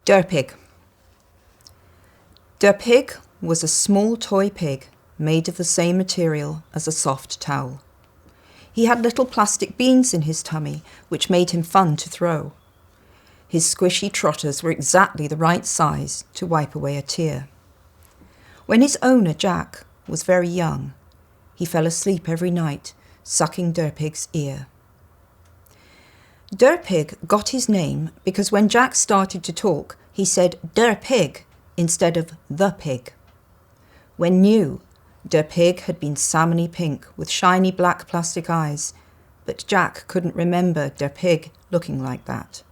Der Pig. Der Pig was a small toy pig made of the same material as a soft towel. He had little plastic beans in his tummy, which made him fun to throw. His squishy trotters were exactly the right size to wipe away a tear. When his owner, Jack, was very young, he fell asleep every night, sucking Der Pig's ear. Der Pig got his name because when Jack started to talk, he said Der Pig instead of the pig. When new, Der Pig had been salmony pink with shiny black plastic eyes, but Jack couldn't remember Der Pig looking like that.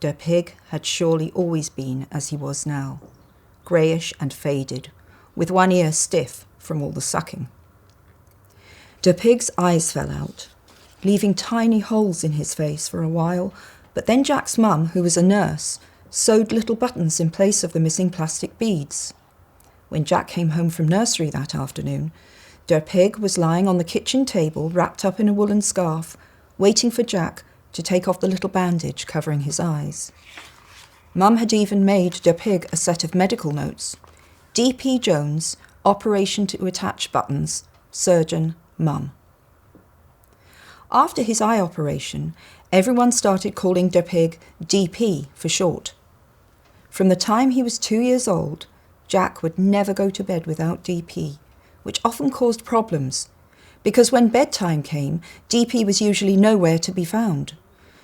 Der Pig had surely always been as he was now, greyish and faded, with one ear stiff from all the sucking. Der Pig's eyes fell out, leaving tiny holes in his face for a while, but then Jack's mum, who was a nurse, sewed little buttons in place of the missing plastic beads. When Jack came home from nursery that afternoon, Der Pig was lying on the kitchen table wrapped up in a woolen scarf, waiting for Jack to take off the little bandage covering his eyes. Mum had even made Der Pig a set of medical notes. D.P. Jones, operation to attach buttons, surgeon, Mum. After his eye operation, everyone started calling Der Pig D.P. for short. From the time he was 2 years old, Jack would never go to bed without D.P., which often caused problems, because when bedtime came, D.P. was usually nowhere to be found.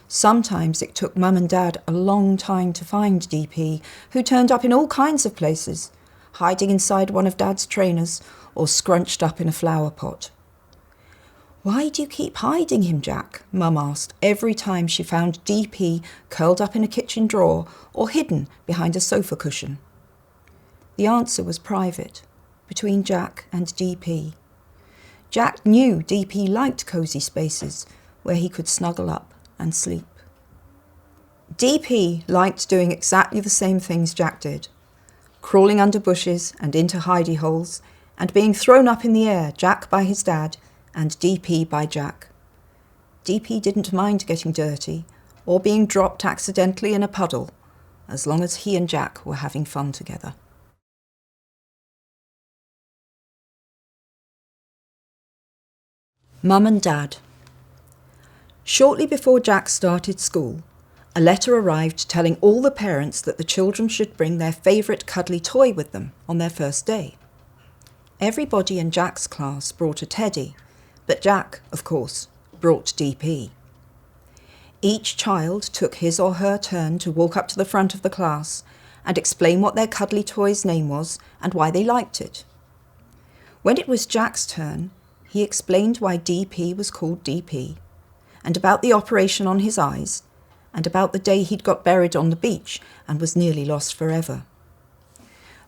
Sometimes it took Mum and Dad a long time to find D.P., who turned up in all kinds of places, hiding inside one of Dad's trainers or scrunched up in a flower pot. "Why do you keep hiding him, Jack?" Mum asked every time she found D.P. curled up in a kitchen drawer or hidden behind a sofa cushion. The answer was private, between Jack and D.P. Jack knew D.P. liked cosy spaces where he could snuggle up and sleep. D.P. liked doing exactly the same things Jack did, crawling under bushes and into hidey holes, and being thrown up in the air, Jack by his dad, and D.P. by Jack. D.P. didn't mind getting dirty or being dropped accidentally in a puddle, as long as he and Jack were having fun together. Mum and Dad. Shortly before Jack started school, a letter arrived telling all the parents that the children should bring their favourite cuddly toy with them on their first day. Everybody in Jack's class brought a teddy, but Jack, of course, brought D.P. Each child took his or her turn to walk up to the front of the class and explain what their cuddly toy's name was and why they liked it. When it was Jack's turn, he explained why D.P. was called D.P., and about the operation on his eyes, and about the day he'd got buried on the beach and was nearly lost forever.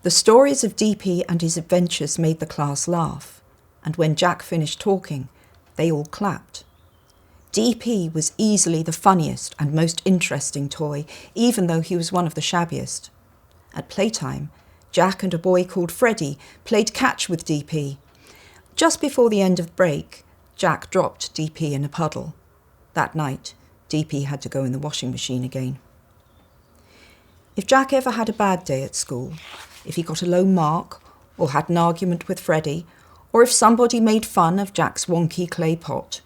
The stories of D.P. and his adventures made the class laugh, and when Jack finished talking, they all clapped. D.P. was easily the funniest and most interesting toy, even though he was one of the shabbiest. At playtime, Jack and a boy called Freddie played catch with D.P. Just before the end of break, Jack dropped D.P. in a puddle. That night, D.P. had to go in the washing machine again. If Jack ever had a bad day at school, if he got a low mark, or had an argument with Freddie, or if somebody made fun of Jack's wonky clay pot,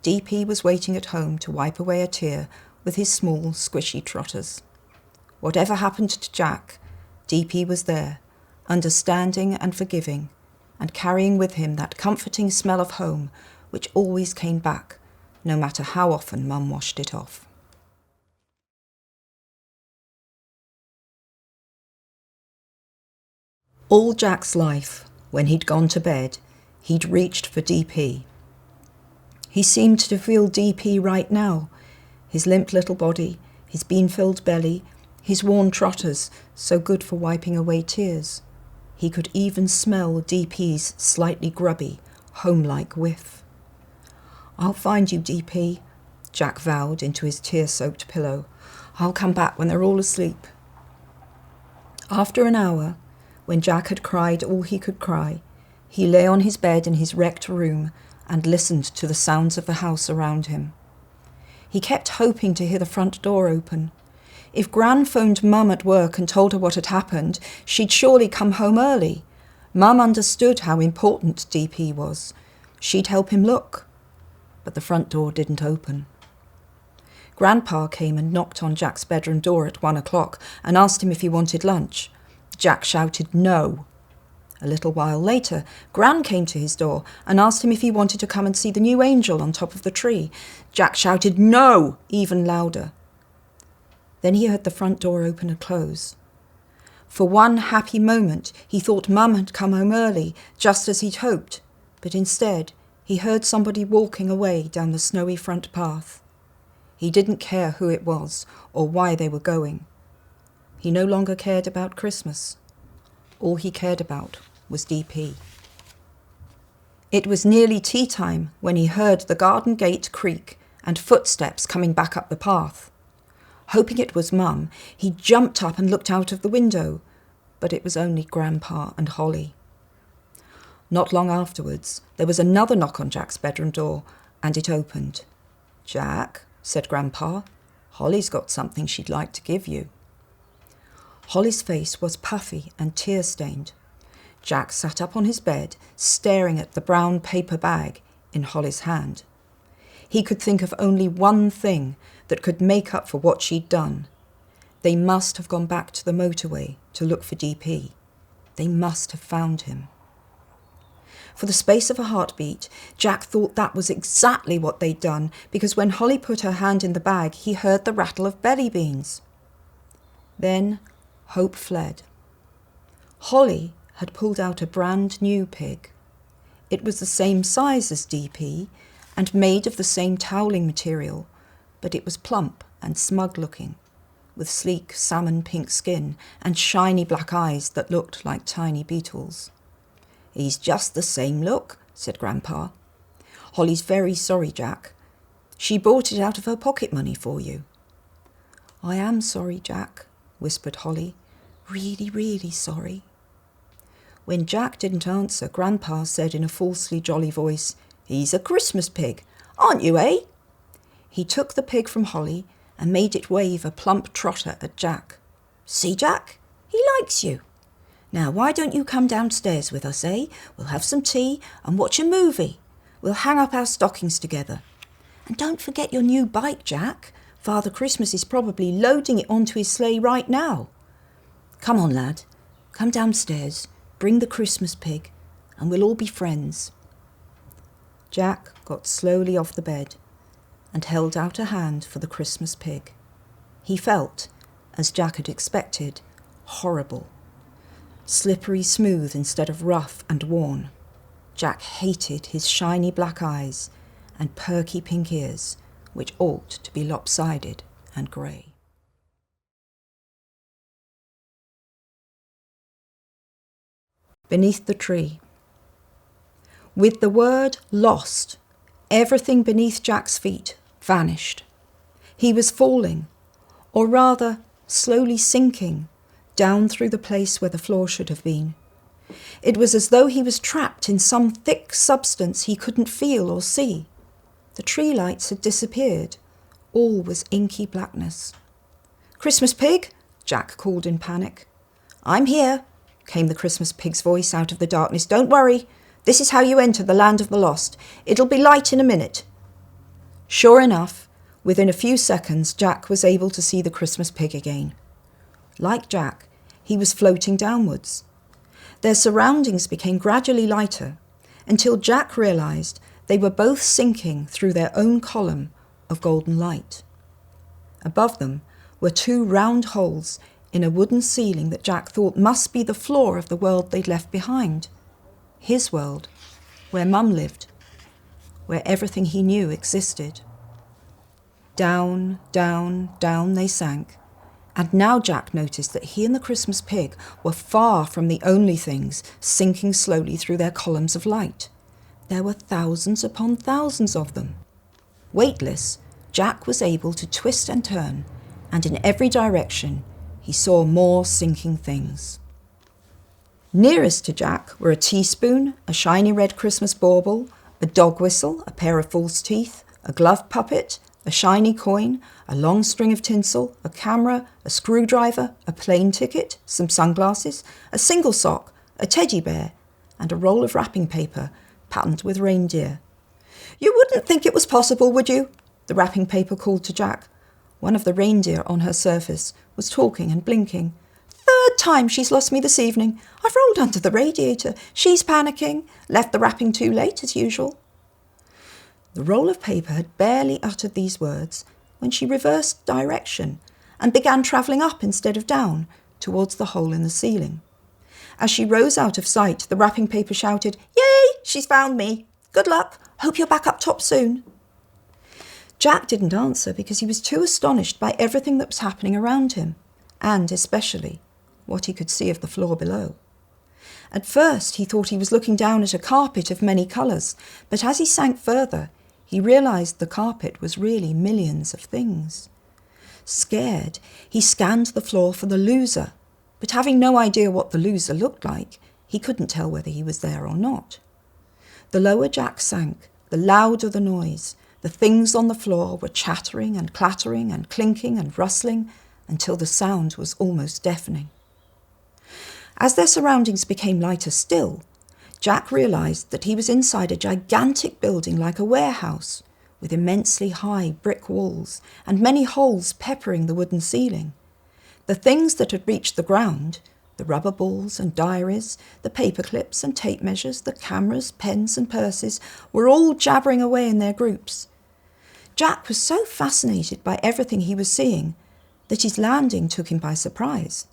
D.P. was waiting at home to wipe away a tear with his small, squishy trotters. Whatever happened to Jack, D.P. was there, understanding and forgiving, and carrying with him that comforting smell of home which always came back, no matter how often Mum washed it off. All Jack's life, when he'd gone to bed, he'd reached for D.P. He seemed to feel D.P. right now, his limp little body, his bean-filled belly, his worn trotters, so good for wiping away tears. He could even smell D.P.'s slightly grubby, home-like whiff. "I'll find you, D.P.," Jack vowed into his tear-soaked pillow. "I'll come back when they're all asleep." After an hour, when Jack had cried all he could cry, he lay on his bed in his wrecked room and listened to the sounds of the house around him. He kept hoping to hear the front door open. If Gran phoned Mum at work and told her what had happened, she'd surely come home early. Mum understood how important DP was. She'd help him look. But the front door didn't open. Grandpa came and knocked on Jack's bedroom door at 1 o'clock and asked him if he wanted lunch. Jack shouted no. A little while later, Gran came to his door and asked him if he wanted to come and see the new angel on top of the tree. Jack shouted no, even louder. Then he heard the front door open and close. For one happy moment, he thought Mum had come home early, just as he'd hoped, but instead, he heard somebody walking away down the snowy front path. He didn't care who it was or why they were going. He no longer cared about Christmas. All he cared about was DP. It was nearly tea time when he heard the garden gate creak and footsteps coming back up the path. Hoping it was Mum, he jumped up and looked out of the window, but it was only Grandpa and Holly. Not long afterwards, there was another knock on Jack's bedroom door, and it opened. "Jack," said Grandpa, "Holly's got something she'd like to give you." Holly's face was puffy and tear-stained. Jack sat up on his bed, staring at the brown paper bag in Holly's hand. He could think of only one thing that could make up for what she'd done. They must have gone back to the motorway to look for DP. They must have found him. For the space of a heartbeat, Jack thought that was exactly what they'd done, because when Holly put her hand in the bag, he heard the rattle of belly beans. Then hope fled. Holly had pulled out a brand new pig. It was the same size as DP and made of the same toweling material, but it was plump and smug-looking, with sleek salmon-pink skin and shiny black eyes that looked like tiny beetles. "He's just the same look," said Grandpa. "Holly's very sorry, Jack. She bought it out of her pocket money for you." "I am sorry, Jack," whispered Holly. "Really, really sorry." When Jack didn't answer, Grandpa said in a falsely jolly voice, "He's a Christmas pig, aren't you, eh?" He took the pig from Holly and made it wave a plump trotter at Jack. "See, Jack, he likes you. Now, why don't you come downstairs with us, eh? We'll have some tea and watch a movie. We'll hang up our stockings together. And don't forget your new bike, Jack. Father Christmas is probably loading it onto his sleigh right now. Come on, lad. Come downstairs, bring the Christmas pig, and we'll all be friends." Jack got slowly off the bed and held out a hand for the Christmas pig. He felt, as Jack had expected, horrible. Slippery smooth instead of rough and worn. Jack hated his shiny black eyes and perky pink ears, which ought to be lopsided and grey. Beneath the tree. With the word lost, everything beneath Jack's feet vanished. He was falling, or rather slowly sinking, down through the place where the floor should have been. It was as though he was trapped in some thick substance he couldn't feel or see. The tree lights had disappeared. All was inky blackness. "Christmas pig?" Jack called in panic. "I'm here," came the Christmas pig's voice out of the darkness. "Don't worry. This is how you enter the land of the lost. It'll be light in a minute." Sure enough, within a few seconds, Jack was able to see the Christmas pig again. Like Jack, he was floating downwards. Their surroundings became gradually lighter, until Jack realised they were both sinking through their own column of golden light. Above them were two round holes in a wooden ceiling that Jack thought must be the floor of the world they'd left behind. His world, where Mum lived, where everything he knew existed. Down, down, down they sank, and now Jack noticed that he and the Christmas pig were far from the only things sinking slowly through their columns of light. There were thousands upon thousands of them. Weightless, Jack was able to twist and turn, and in every direction he saw more sinking things. Nearest to Jack were a teaspoon, a shiny red Christmas bauble, a dog whistle, a pair of false teeth, a glove puppet, A shiny coin, a long string of tinsel, a camera, a screwdriver, a plane ticket, some sunglasses, a single sock, a teddy bear, and a roll of wrapping paper patterned with reindeer. "You wouldn't think it was possible, would you?" the wrapping paper called to Jack. One of the reindeer on her surface was talking and blinking. "Third time she's lost me this evening. I've rolled under the radiator. She's panicking. Left the wrapping too late as usual." The roll of paper had barely uttered these words when she reversed direction and began travelling up instead of down towards the hole in the ceiling. As she rose out of sight, the wrapping paper shouted, "Yay! She's found me! Good luck! Hope you're back up top soon." Jack didn't answer because he was too astonished by everything that was happening around him, and especially what he could see of the floor below. At first he thought he was looking down at a carpet of many colours, but as he sank further, he realised the carpet was really millions of things. Scared, he scanned the floor for the loser, but having no idea what the loser looked like, he couldn't tell whether he was there or not. The lower Jack sank, the louder the noise. The things on the floor were chattering and clattering and clinking and rustling until the sound was almost deafening. As their surroundings became lighter still, Jack realised that he was inside a gigantic building like a warehouse, with immensely high brick walls and many holes peppering the wooden ceiling. The things that had reached the ground, the rubber balls and diaries, the paper clips and tape measures, the cameras, pens and purses, were all jabbering away in their groups. Jack was so fascinated by everything he was seeing that his landing took him by surprise.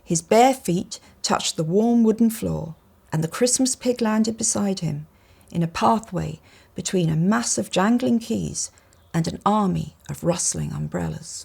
His bare feet touched the warm wooden floor, and the Christmas pig landed beside him in a pathway between a mass of jangling keys and an army of rustling umbrellas.